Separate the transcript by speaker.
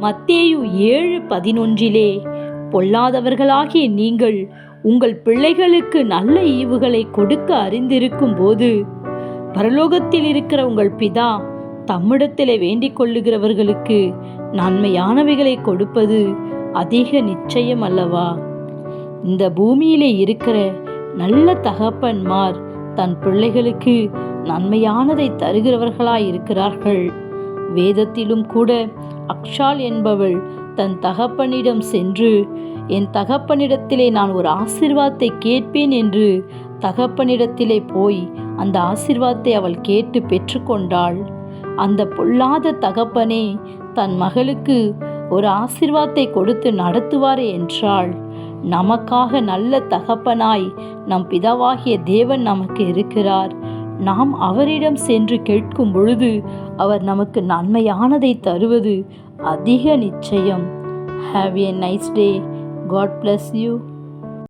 Speaker 1: மத்தேயு 7:11 பொல்லாதவர்களாகிய நீங்கள் உங்கள் பிள்ளைகளுக்கு நல்ல ஈவுகளை கொடுக்க அறிந்திருக்கும் போது பரலோகத்தில் இருக்கிற உங்கள் பிதா தம்மிடத்திலே வேண்டிக் கொள்ளுகிறவர்களுக்கு நன்மையானவைகளை கொடுப்பது அதிக நிச்சயம் அல்லவா? இந்த பூமியிலே இருக்கிற நல்ல தகப்பன்மார் தன் பிள்ளைகளுக்கு நன்மையானதை தருகிறவர்களாய் இருக்கிறார்கள். வேதத்திலும் கூட அக்ஷால் என்பவள் தன் தகப்பனிடம் சென்று, என் தகப்பனிடத்திலே நான் ஒரு ஆசீர்வாதத்தை கேட்பேன் என்று தகப்பனிடத்திலே போய் அந்த ஆசீர்வாதத்தை அவள் கேட்டு பெற்றுக்கொண்டாள். அந்த பொல்லாத தகப்பனே தன் மகளுக்கு ஒரு ஆசீர்வாதத்தை கொடுத்து நடத்துவாரே என்றாள். நமக்காக நல்ல தகப்பனாய் நம் பிதாவாகிய தேவன் நமக்கு இருக்கிறார். நாம் அவரிடம் சென்று கேட்கும் பொழுது அவர் நமக்கு நன்மையானதை தருவது அதிக நிச்சயம். Have a nice day. God bless you.